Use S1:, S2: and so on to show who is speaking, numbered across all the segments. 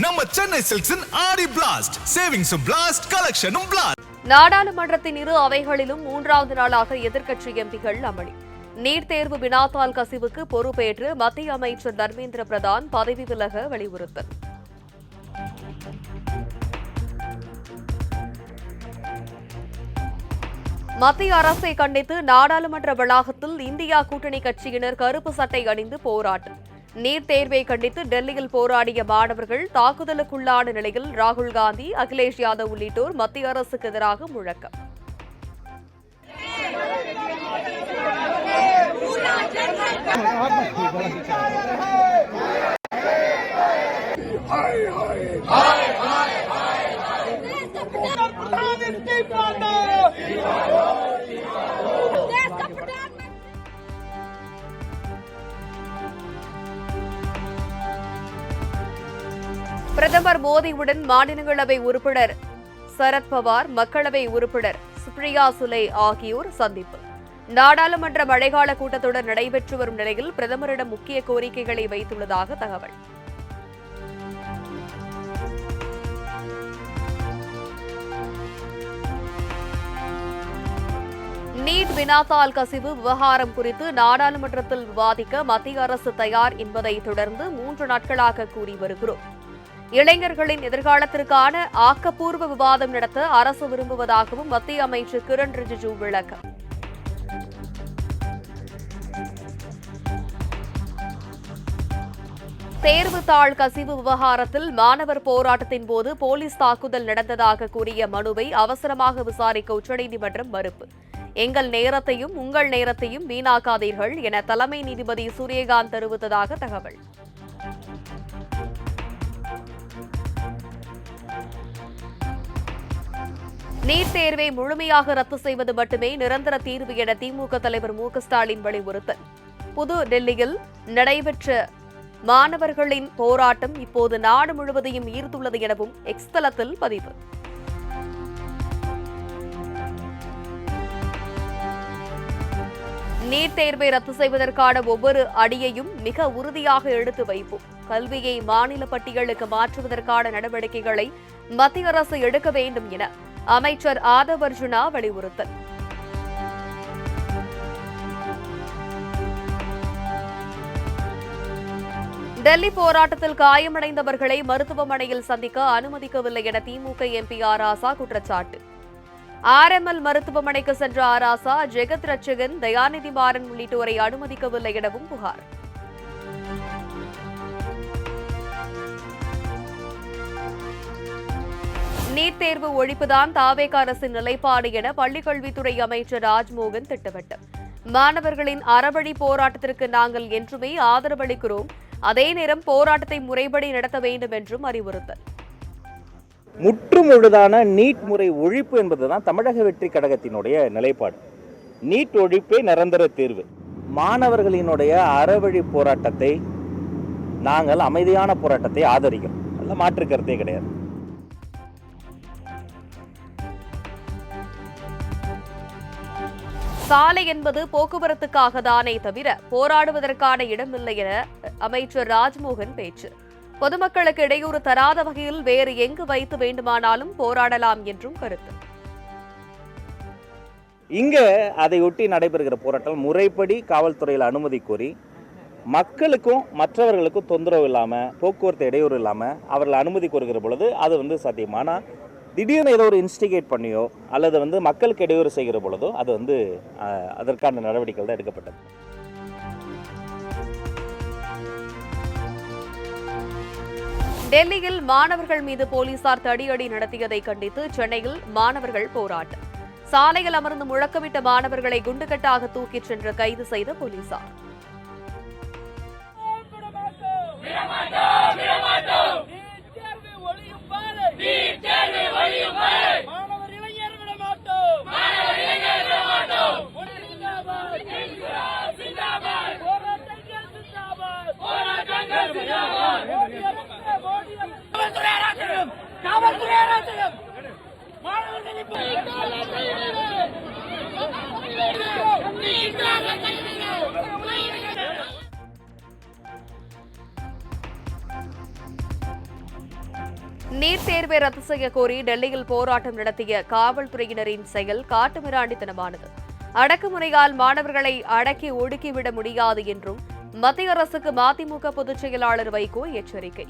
S1: நம்ம சென்னை சில்க்ஸின் ஆடி blast, சேவிங்ஸும் blast, கலெக்ஷனும் blast.
S2: நாடாளுமன்றத்தின் இரு அவைகளிலும் மூன்றாவது நாளாக எதிர்க்கட்சி எம்பிகள் அமளி. நீட் தேர்வு வினாத்தாள் கசிவுக்கு பொறுப்பேற்று மத்திய அமைச்சர் தர்மேந்திர பிரதான் பதவி விலக வலியுறுத்தல். மத்திய அரசை கண்டித்து நாடாளுமன்ற வளாகத்தில் இந்தியா கூட்டணி கட்சியினர் கருப்பு சட்டை அணிந்து போராட்டம். நீட் தேர்வை கண்டித்து டெல்லியில் போராடிய மாணவர்கள் தாக்குதலுக்குள்ளான நிலையில் ராகுல் காந்தி, அகிலேஷ் யாதவ் உள்ளிட்டோர் மத்திய அரசுக்கு எதிராக முழக்கம். பிரதமர் மோடியுடன் மாநிலங்களவை உறுப்பினர் சரத்பவார், மக்களவை உறுப்பினர் சுப்ரியா சுலே ஆகியோர் சந்திப்பு. நாடாளுமன்ற மழைக்கால கூட்டத்தொடர் நடைபெற்று வரும் நிலையில் பிரதமரிடம் முக்கிய கோரிக்கைகளை வைத்துள்ளதாக தகவல். நீட் வினாத்தாள் கசிவு விவகாரம் குறித்து நாடாளுமன்றத்தில் விவாதிக்க மத்திய அரசு தயார் என்பதை தொடர்ந்து 3 நாட்களாக கூறி வருகிறோம். இளைஞர்களின் எதிர்காலத்திற்கான ஆக்கப்பூர்வ விவாதம் நடத்த அரசு விரும்புவதாகவும் மத்திய அமைச்சர் கிரண் ரிஜிஜு விளக்கம். தேர்வுத்தாள் கசிவு விவகாரத்தில் மாணவர் போராட்டத்தின் போது போலீஸ் தாக்குதல் நடந்ததாக கூறிய மனுவை அவசரமாக விசாரிக்க உச்சநீதிமன்றம் மறுப்பு. எங்கள் நேரத்தையும் உங்கள் நேரத்தையும் வீணாக்காதீர்கள் என தலைமை நீதிபதி சூரியகாந்த் தெரிவித்ததாக தகவல். நீட் தேர்வை முழுமையாக ரத்து செய்வது மட்டுமே நிரந்தர தீர்வு என திமுக தலைவர் மு.க. ஸ்டாலின் வலியுறுத்தல். புது டெல்லியில் நடைபெற்ற மாணவர்களின் போராட்டம் இப்போது நாடு முழுவதையும் ஈர்த்துள்ளது எனவும் எக்ஸ் தளத்தில் பதிவு. நீட் தேர்வை ரத்து செய்வதற்கான ஒவ்வொரு அடியையும் மிக உறுதியாக எடுத்து வைப்போம். கல்வியை மாநில பட்டியலுக்கு மாற்றுவதற்கான நடவடிக்கைகளை மத்திய அரசு எடுக்க வேண்டும் என அமைச்சர் ஆதவ் அர்ஜுனா வலியுறுத்தல். டெல்லி போராட்டத்தில் காயமடைந்தவர்களை மருத்துவமனையில் சந்திக்க அனுமதிக்கவில்லை என திமுக எம்பி ஆராசா குற்றச்சாட்டு. RML மருத்துவமனைக்கு சென்ற ஆராசா ஜெகத் ரட்சகன், தயாநிதி மாறன் உள்ளிட்டோரை அனுமதிக்கவில்லை எனவும் புகார். நீட் தேர்வு ஒழிப்புதான் தாவேக அரசின் நிலைப்பாடு என பள்ளிக்கல்வித்துறை அமைச்சர் ராஜ்மோகன் திட்டவட்டம். மாணவர்களின் அறவழி போராட்டத்திற்கு நாங்கள் என்றுமே ஆதரவளிக்கிறோம். அதே நேரம் போராட்டத்தை முறைப்படி நடத்த வேண்டும் என்றும் அறிவுறுத்தல்.
S3: முற்றுமுழுதான நீட் முறை ஒழிப்பு என்பதுதான் தமிழக வெற்றி கழகத்தினுடைய நிலைப்பாடு. நீட் ஒழிப்பே நிரந்தர தீர்வு. மாணவர்களினுடைய அறவழி போராட்டத்தை நாங்கள் அமைதியான போராட்டத்தை ஆதரிக்கிறோம். அதில் மாற்று கருத்தே கிடையாது.
S2: சாலை என்பது போக்குவரத்துக்காக தானே தவிர போராடுவதற்கான இடமில்லை என அமைச்சர் ராஜ்மோகன் பேச்சு. பொதுமக்களுக்கு இடையூறு தராத வகையில் வேறு எங்கு வைத்து வேண்டுமானாலும் போராடலாம் என்றும் கருத்து.
S3: இங்க அதையொட்டி நடைபெறுகிற போராட்டம் முறைப்படி காவல்துறையில் அனுமதி கோரி மக்களுக்கும் மற்றவர்களுக்கும் தொந்தரவு இல்லாமல், போக்குவரத்து இடையூறு இல்லாமல் அவர்கள் அனுமதி கோருகிற பொழுது அது சாத்தியமான திடீர்னு ஏதோ ஒரு இன்ஸ்டிகேட் பண்ணியோ அல்லது மக்களுக்கு இடையூறு செய்கிற பொழுதோ அது அதற்கான நடவடிக்கைகள் தான் எடுக்கப்பட்டது.
S2: டெல்லியில் மாணவர்கள் மீது போலீசார் தடியடி நடத்தியதை கண்டித்து சென்னையில் மாணவர்கள் போராட்டம். சாலையில் அமர்ந்து முழக்கமிட்ட மாணவர்களை குண்டுகட்டாக தூக்கிச் சென்று கைது செய்த போலீசார். நீட் தேர்வை ரத்து செய்ய கோரி டெல்லியில் போராட்டம் நடத்திய காவல்துறையினரின் செயல் காட்டுமிராண்டித்தனமானது. அடக்குமுறையால் மாணவர்களை அடக்கி ஒடுக்கிவிட முடியாது என்றும் மத்திய அரசுக்கு மதிமுக பொதுச் செயலாளர் வைகோ எச்சரிக்கை.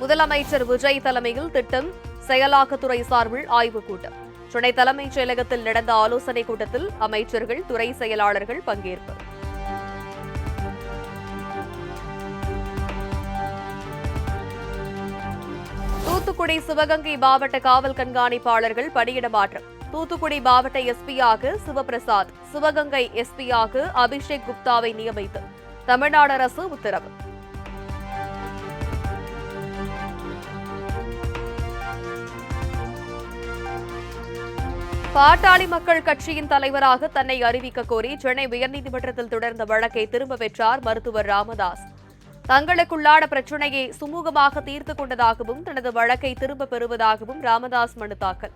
S2: முதலமைச்சர் விஜய் தலைமையில் திட்டம் செயலாக்கத்துறை சார்பில் ஆய்வுக் கூட்டம். சென்னை தலைமைச் செயலகத்தில் நடந்த ஆலோசனைக் கூட்டத்தில் அமைச்சர்கள், துறை செயலாளர்கள் பங்கேற்பு. தூத்துக்குடி சிவகங்கை மாவட்ட காவல் கண்காணிப்பாளர்கள் பணியிட மாற்றம். தூத்துக்குடி மாவட்ட எஸ்பியாக சிவபிரசாத், சிவகங்கை எஸ்பியாக அபிஷேக் குப்தாவை நியமித்து தமிழ்நாடு அரசு உத்தரவு. பாட்டாளி மக்கள் கட்சியின் தலைவராக தன்னை அறிவிக்க கோரி சென்னை உயர்நீதிமன்றத்தில் தொடர்ந்த வழக்கை திரும்ப பெற்றார் மருத்துவர் ராமதாஸ். தங்களுக்குள்ளான பிரச்சினையை சுமூகமாக தீர்த்துக் கொண்டதாகவும் தனது வழக்கை திரும்பப் பெறுவதாகவும் ராமதாஸ் மனு தாக்கல்.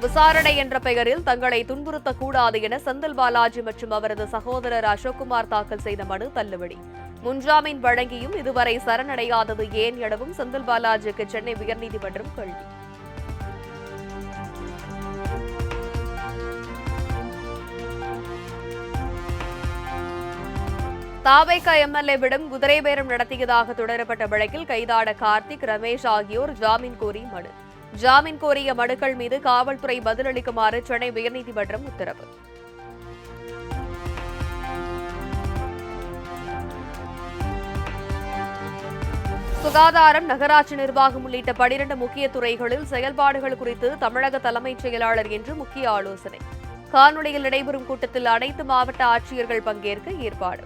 S2: விசாரணை என்ற பெயரில் தங்களை துன்புறுத்தக்கூடாது என செந்தில் பாலாஜி மற்றும் அவரது சகோதரர் அசோக்குமார் தாக்கல் செய்த மனு தள்ளுபடி. முன்ஜாமீன் வழங்கியும் இதுவரை சரணடையாதது ஏன் எனவும் செந்தில் பாலாஜிக்கு சென்னை உயர்நீதிமன்றம் கேள்வி. தாவேகா எம்எல்ஏவிடம் குதிரை பேரம் நடத்தியதாக தொடரப்பட்ட வழக்கில் கைதான கார்த்திக், ரமேஷ் ஆகியோர் ஜாமீன் கோரி மனு. ஜாமீன் கோரிய மனுக்கள் மீது காவல்துறை பதிலளிக்குமாறு சென்னை உயர்நீதிமன்றம் உத்தரவு. சுகாதாரம், நகராட்சி நிர்வாகம் உள்ளிட்ட 12 முக்கிய துறைகளில் செயல்பாடுகள் குறித்து தமிழக தலைமைச் செயலாளர் இன்று முக்கிய ஆலோசனை. காணொலியில் நடைபெறும் கூட்டத்தில் அனைத்து மாவட்ட ஆட்சியர்கள் பங்கேற்க ஏற்பாடு.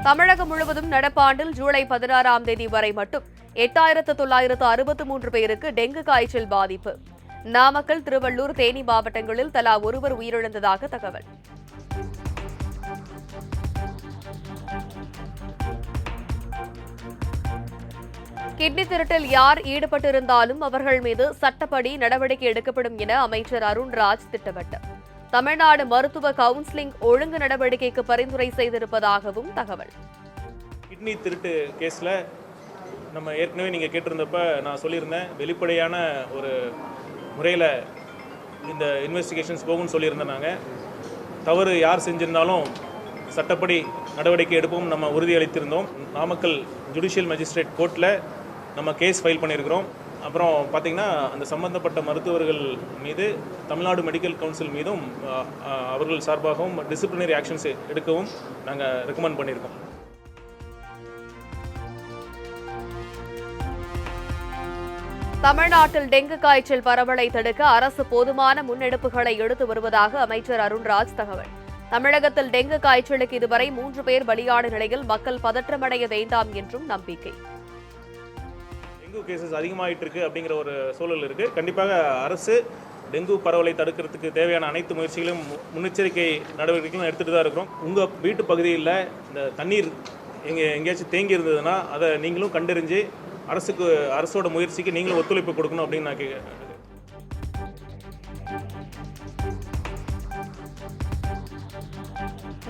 S2: தமிழகம் முழுவதும் நடப்பாண்டில் ஜூலை 16ஆம் தேதி வரை மட்டும் 8963 பேருக்கு டெங்கு காய்ச்சல் பாதிப்பு. நாமக்கல், திருவள்ளூர், தேனி மாவட்டங்களில் தலா ஒருவர் உயிரிழந்ததாக தகவல். கிட்னி திருட்டில் யார் ஈடுபட்டிருந்தாலும் அவர்கள் மீது சட்டப்படி நடவடிக்கை எடுக்கப்படும் என அமைச்சர் அருண்ராஜ் திட்டவட்டம். தமிழ்நாடு மருத்துவ கவுன்சிலிங் ஒழுங்கு நடவடிக்கைக்கு பரிந்துரை செய்திருப்பதாகவும் தகவல்.
S4: கிட்னி திருட்டு கேஸில் நம்ம ஏற்கனவே நீங்கள் கேட்டிருந்தப்ப நான் சொல்லியிருந்தேன், வெளிப்படையான ஒரு முறையில் இந்த இன்வெஸ்டிகேஷன்ஸ் போகும்னு சொல்லியிருந்தேன். நாங்கள் தவறு யார் செஞ்சிருந்தாலும் சட்டப்படி நடவடிக்கை எடுப்போம் நம்ம உறுதியளித்திருந்தோம். நாமக்கல் ஜுடிஷியல் மேஜிஸ்ட்ரேட் கோர்ட்டில் நம்ம கேஸ் ஃபைல் பண்ணியிருக்கிறோம். அப்புறம் பார்த்திங்கன்னா அந்த சம்பந்தப்பட்ட மருத்துவர்கள் மீது தமிழ்நாடு மெடிக்கல் கவுன்சில் மீதும் அவர்கள் சார்பாகவும் டிசிப்ளினரி ஆக்ஷன்ஸ் எடுக்கவும் நாங்கள் ரெக்கமெண்ட் பண்ணியிருக்கோம்.
S2: தமிழ்நாட்டில் டெங்கு காய்ச்சல் பரவலை தடுக்க அரசு போதுமான முன்னெடுப்புகளை எடுத்து வருவதாக அமைச்சர் அருண்ராஜ் தகவல். தமிழகத்தில் டெங்கு காய்ச்சலுக்கு இதுவரை 3 பேர் பலியான நிலையில் மக்கள் பதற்றமடைய வேண்டாம் என்றும் நம்பிக்கை.
S4: டெங்கு கேசஸ் அதிகமாகிட்டு இருக்கு அப்படிங்கிற ஒரு சூழல் இருக்குது. கண்டிப்பாக அரசு டெங்கு பரவலை தடுக்கிறதுக்கு தேவையான அனைத்து முயற்சிகளும் முன்னெச்சரிக்கை நடவடிக்கைகளும் எடுத்துகிட்டு தான் இருக்கிறோம். உங்கள் வீட்டு பகுதியில் இந்த தண்ணீர் எங்கேயாச்சும் தேங்கி இருந்ததுன்னா அதை நீங்களும் கண்டறிஞ்சு அரசோட முயற்சிக்கு நீங்களும் ஒத்துழைப்பு கொடுக்கணும் அப்படின்னு நான் கேட்குறேன்.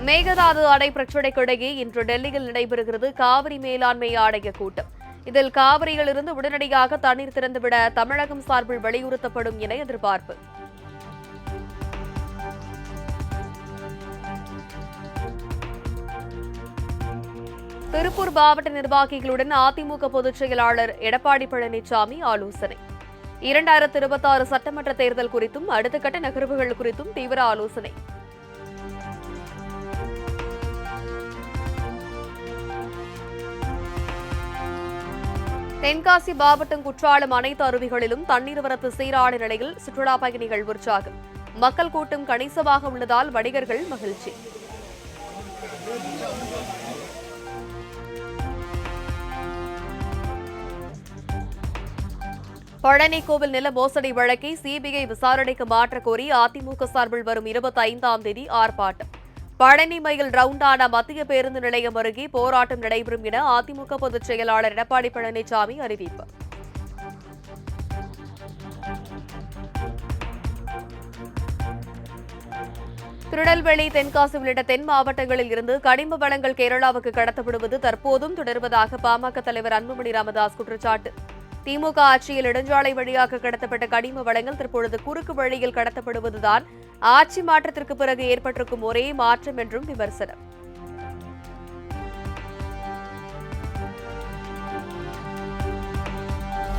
S2: மேகதாது அணை பிரச்சினைக்கிடையே இன்று டெல்லியில் நடைபெறுகிறது காவிரி மேலாண்மை ஆணைய கூட்டம். இதில் காவிரியிலிருந்து உடனடியாக தண்ணீர் திறந்துவிட தமிழகம் சார்பில் வலியுறுத்தப்படும் என எதிர்பார்ப்பு. திருப்பூர் மாவட்ட நிர்வாகிகளுடன் அதிமுக பொதுச் செயலாளர் எடப்பாடி பழனிசாமி ஆலோசனை. 2026 சட்டமன்ற தேர்தல் குறித்தும் அடுத்த கட்ட நகர்வுகள் குறித்தும் தீவிர ஆலோசனை. தென்காசி மாவட்டம் குற்றாலம் அனைத்து அருவிகளிலும் தண்ணீர் வரத்து சீரான நிலையில் சுற்றுலா பயணிகள் உற்சாகம். மக்கள் கூட்டம் கணிசமாக உள்ளதால் வணிகர்கள் மகிழ்ச்சி. பழனி கோவில் நில மோசடி வழக்கை சிபிஐ விசாரணைக்கு மாற்றக் கோரி அதிமுக சார்பில் வரும் 25ஆம் தேதி ஆர்ப்பாட்டம். பழனி மயில் ரவுண்டானா மத்திய பேருந்து நிலையம் அருகே போராட்டம் நடைபெறும் என அதிமுக பொதுச் செயலாளர் எடப்பாடி பழனிசாமி அறிவிப்பு. திருநெல்வேலி, தென்காசி உள்ளிட்ட தென் மாவட்டங்களில் இருந்து கனிம வளங்கள் கேரளாவுக்கு கடத்தப்படுவது தற்போதும் தொடர்வதாக பாமக தலைவர் அன்புமணி ராமதாஸ் குற்றச்சாட்டு. திமுக ஆட்சியில் நெடுஞ்சாலை வழியாக கடத்தப்பட்ட கனிம வளங்கள் தற்பொழுது குறுக்கு வழியில் கடத்தப்படுவதுதான் ஆட்சி மாற்றத்திற்கு பிறகு ஏற்பட்டிருக்கும் ஒரே மாற்றம் என்றும் விமர்சனம்.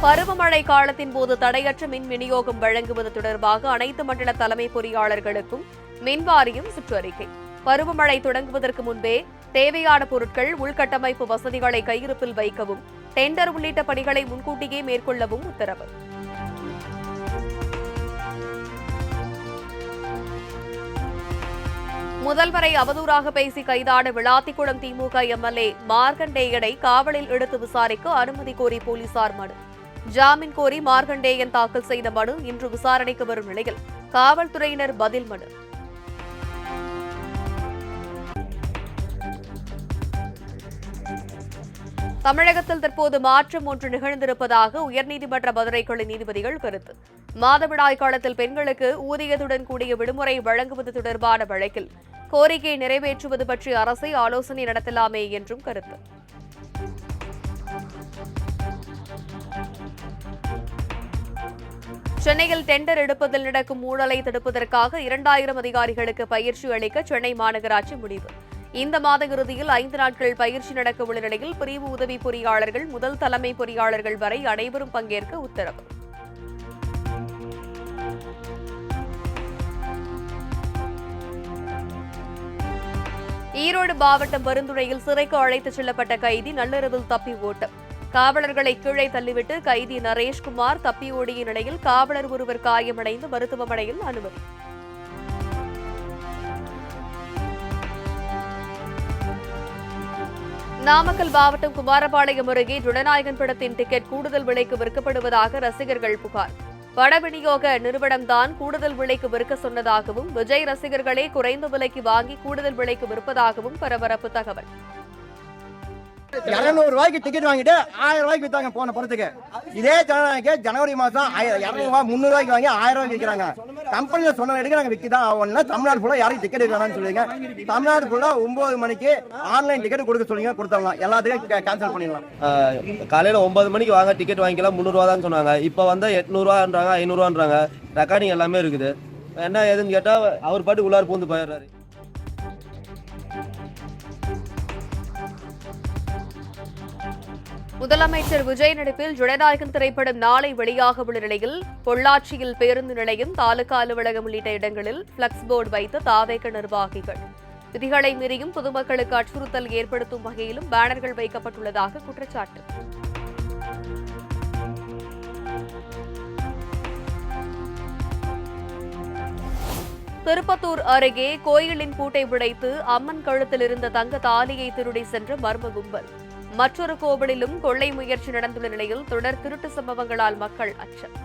S2: பருவமழை காலத்தின் போது தடையற்ற மின் விநியோகம் வழங்குவது தொடர்பாக அனைத்து மண்டல தலைமை பொறியாளர்களுக்கும் மின்வாரியம் சுற்றறிக்கை. பருவமழை தொடங்குவதற்கு முன்பே தேவையான பொருட்கள், உள்கட்டமைப்பு வசதிகளை கையிருப்பில் வைக்கவும், டெண்டர் உள்ளிட்ட பணிகளை முன்கூட்டியே மேற்கொள்ளவும் உத்தரவு. முதல்வரை அவதூறாக பேசி கைதான விளாத்திக்குளம் திமுக எம்எல்ஏ மார்க்கண்டேயனை காவலில் எடுத்து விசாரிக்க அனுமதி கோரி போலீசார் மனு. ஜாமீன் கோரி மார்க்கண்டேயன் தாக்கல் செய்த மனு இன்று விசாரணைக்கு வரும் நிலையில் காவல்துறையினர் பதில் மனு. தமிழகத்தில் தற்போது மாற்றம் ஒன்று நிகழ்ந்திருப்பதாக உயர்நீதிமன்ற மதுரை கிளை நீதிபதிகள் கருத்து. மாதவிடாய் காலத்தில் பெண்களுக்கு ஊதியத்துடன் கூடிய விடுமுறை வழங்குவது தொடர்பான வழக்கில் கோரிக்கையை நிறைவேற்றுவது பற்றி அரசை ஆலோசனை நடத்தலாமே என்றும் கருத்து. சென்னையில் டெண்டர் எடுப்பதில் நடக்கும் ஊழலை தடுப்பதற்காக 2000 அதிகாரிகளுக்கு பயிற்சி அளிக்க சென்னை மாநகராட்சி முடிவு. இந்த மாத இறுதியில் 5 நாட்கள் பயிற்சி நடக்க உள்ள நிலையில் பிரிவு உதவி பொறியாளர்கள் முதல் தலைமை பொறியாளர்கள் வரை அனைவரும் பங்கேற்க உத்தரவு. ஈரோடு மாவட்டம் பருந்துறையில் சிறைக்கு அழைத்துச் செல்லப்பட்ட கைதி நள்ளிரவில் தப்பி ஓட்டம். காவலர்களை கீழே தள்ளிவிட்டு கைதி நரேஷ்குமார் தப்பி ஓடிய நிலையில் காவலர் ஒருவர் காயமடைந்து மருத்துவமனையில் அனுமதி. நாமக்கல் மாவட்டம் குமாரபாளையம் அருகே ஜனநாயகன் படத்தின் டிக்கெட் கூடுதல் விலைக்கு விற்கப்படுவதாக ரசிகர்கள் புகார். பட விநியோக நிறுவனம்தான் கூடுதல் விலைக்கு விற்க சொன்னதாகவும், விஜய் ரசிகர்களே குறைந்த விலைக்கு வாங்கி கூடுதல் விலைக்கு விற்பதாகவும் பரபரப்பு தகவல்.
S5: 200 ரூபாய்க்கு டிக்கெட் வாங்கிட்டு 1000 ரூபாய்க்கு வித்தாங்க போன படத்துக்கு. இதே ஜனவரி மாசம் 200 ரூபாய் 300 ரூபாய்க்கு வாங்கி 1000 ரூபாய்க்கு விற்கிறாங்க. கம்பெனியில சொன்ன ரேட்டுக்கு நாங்க விற்கிதான் ஆகணும்னா தமிழ்நாடு ஃபுல்லா யாரும் டிக்கெட் எடுக்கலாம்னு சொல்லுங்க. தமிழ்நாடு ஃபுல்லா 9 மணிக்கு ஆன்லைன் டிக்கெட் கொடுக்க சொல்லுங்க, கொடுத்துடலாம். எல்லாத்துக்கும் கேன்சல் பண்ணிடலாம்.
S6: காலையில 9 மணிக்கு வாங்க டிக்கெட் வாங்கிக்கலாம், 300 ரூபா தான் சொன்னாங்க. இப்போ வந்து 800 ரூபான்றாங்க, 500 ரூபான்றாங்க. ரெக்கார்டிங் எல்லாமே இருக்குது. என்ன ஏதுன்னு கேட்டா அவர் பாட்டு உள்ளார பூந்து போயிடுறாரு.
S2: முதலமைச்சர் விஜய் நடிப்பில் ஜனநாயகன் திரைப்படம் நாளை வெளியாக உள்ள நிலையில் பொள்ளாச்சியில் பேருந்து நிலையம், தாலுகா அலுவலகம் உள்ளிட்ட இடங்களில் பிளக்ஸ் போர்டு வைத்த தாவேக நிர்வாகிகள் விதிகளை மீறியும் பொதுமக்களுக்கு அச்சுறுத்தல் ஏற்படுத்தும் வகையிலும் பேனர்கள் வைக்கப்பட்டுள்ளதாக குற்றச்சாட்டு. திருப்பத்தூர் அருகே கோயிலின் பூட்டை உடைத்து அம்மன் கழுத்தில் இருந்த தங்க தாலியை திருடி சென்ற மர்ம கும்பல். மற்றொரு கோவிலிலும் கொள்ளை முயற்சி நடந்துள்ள நிலையில் தொடர் திருட்டு சம்பவங்களால் மக்கள் அச்சம்.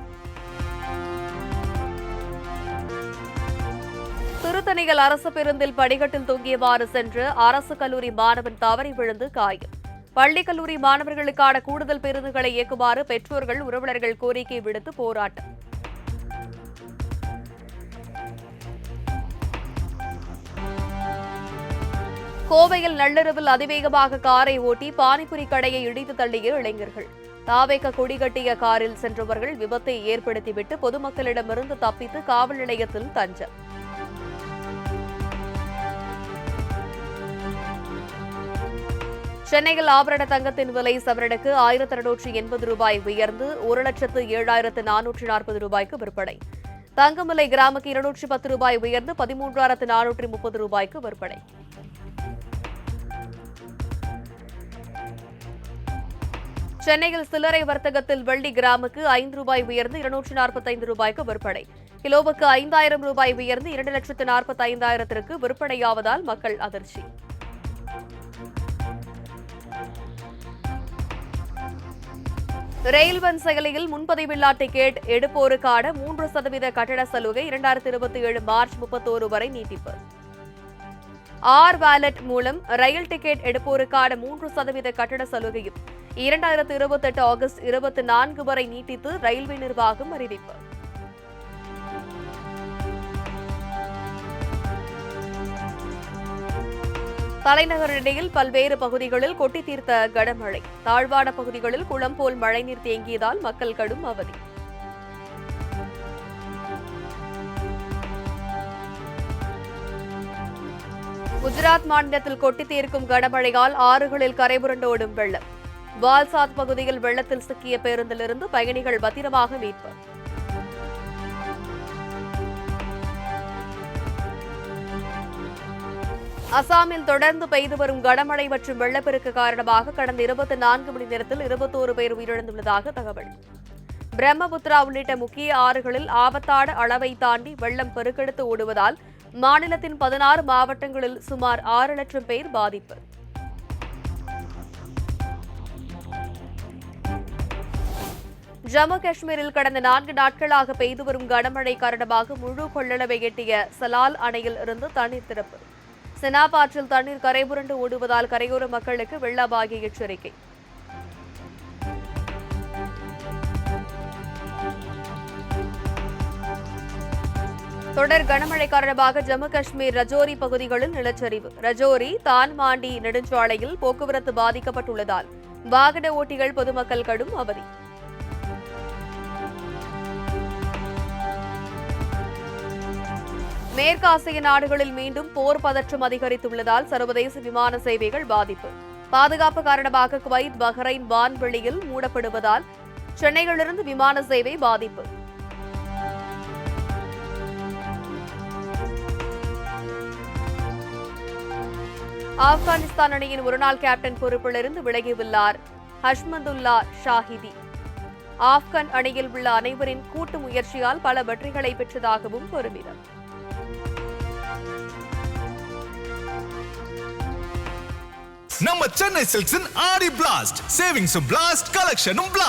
S2: திருத்தணியில் அரசு பேருந்தில் படிக்கட்டில் தொங்கியவாறு சென்ற அரசு கல்லூரி மாணவன் தவறி விழுந்து காயம். பள்ளி கல்லூரி மாணவர்களுக்கான கூடுதல் பேருந்துகளை இயக்குமாறு பெற்றோர்கள், உறவினர்கள் கோரிக்கை விடுத்து போராட்டம். கோவையில் நள்ளிரவில் அதிவேகமாக காரை ஓட்டி பானிபுரி கடையை இடித்து தள்ளிய இளைஞர்கள். தாவேக கொடி கட்டிய காரில் சென்றவர்கள் விபத்தை ஏற்படுத்திவிட்டு பொதுமக்களிடமிருந்து தப்பித்து காவல் நிலையத்தில் தஞ்சம். சென்னையில் ஆபரண தங்கத்தின் விலை சவரனுக்கு 1280 ரூபாய் உயர்ந்து 1,07,440 ரூபாய்க்கு விற்பனை. தங்கம் விலை கிராமுக்கு 210 ரூபாய் உயர்ந்து 13,430 ரூபாய்க்கு விற்பனை. சென்னையில் சில்லறை வர்த்தகத்தில் வெள்ளி கிராமுக்கு 5 ரூபாய் உயர்ந்து 245 ரூபாய்க்கு விற்பனை. கிலோவுக்கு 5000 ரூபாய் உயர்ந்து 2,45,000 விற்பனையாவதால் மக்கள் அதிர்ச்சி. ரெயில்வன் செயலியில் முன்பதிவில்லா டிக்கெட் எடுப்போருக்கான 3% கட்டண சலுகை 2027 மார்ச் 31 வரை நீட்டிப்பு. வாலெட் மூலம் ரயில் டிக்கெட் எடுப்போருக்கான 3% கட்டண சலுகையும் 2028 ஆகஸ்ட் 24 வரை நீட்டித்து ரயில்வே நிர்வாகம் அறிவிப்பு. தலைநகர் இடையில் பல்வேறு பகுதிகளில் கொட்டி தீர்த்த கனமழை. தாழ்வான பகுதிகளில் குளம் போல் மழைநீர் தேங்கியதால் மக்கள் கடும் அவதி. குஜராத் மாநிலத்தில் கொட்டி தீர்க்கும் கனமழையால் ஆறுகளில் கரைபுரண்டோடும் வெள்ளம். வால்சாத் பகுதியில் வெள்ளத்தில் சிக்கிய பேருந்திலிருந்து பயணிகள் பத்திரமாக மீட்பு. அசாமில் தொடர்ந்து பெய்து வரும் கனமழை மற்றும் வெள்ளப்பெருக்கு காரணமாக கடந்த 24 மணி நேரத்தில் 21 பேர் உயிரிழந்துள்ளதாக தகவல். பிரம்மபுத்திரா உள்ளிட்ட முக்கிய ஆறுகளில் ஆபத்தான அளவை தாண்டி வெள்ளம் பெருக்கெடுத்து ஓடுவதால் மாநிலத்தின் 16 மாவட்டங்களில் சுமார் 6 லட்சம் பேர் பாதிப்பு. ஜம்மு காஷ்மீரில் கடந்த 4 நாட்களாக பெய்து வரும் கனமழை காரணமாக முழு கொள்ளளவை எட்டிய சலால் அணையில் இருந்து தண்ணீர் திறப்பு. செனாப் ஆற்றில் தண்ணீர் கரைபுரண்டு ஓடுவதால் கரையோர மக்களுக்கு வெள்ள அபாய எச்சரிக்கை. தொடர் கனமழை காரணமாக ஜம்மு காஷ்மீர் ரஜோரி பகுதிகளில் நிலச்சரிவு. ரஜோரி தான்மாண்டி நெடுஞ்சாலையில் போக்குவரத்து பாதிக்கப்பட்டுள்ளதால் வாகன ஓட்டிகள் பொதுமக்கள் கடும் அவதி. மேற்காசிய நாடுகளில் மீண்டும் போர் பதற்றம் அதிகரித்துள்ளதால் சர்வதேச விமான சேவைகள் பாதிப்பு. பாதுகாப்பு காரணமாக குவைத், பஹ்ரைன் வான்வெளியில் மூடப்படுவதால் சென்னையிலிருந்து விமான சேவை பாதிப்பு. ஆப்கானிஸ்தான் அணியின் ஒருநாள் கேப்டன் பொறுப்பிலிருந்து விலகியுள்ளார் ஹஷ்மதுல்லா ஷாஹிதி. ஆப்கான் அணியில் உள்ள அனைவரின் கூட்டு முயற்சியால் பல வெற்றிகளை பெற்றதாகவும் பெருமிதம்.
S1: நம்ம சென்னை சில்க்ஸின் ஆடி பிளாஸ்ட் சேவிங்ஸும் பிளாஸ்ட் கலெக்ஷனும் பிளாஸ்ட்.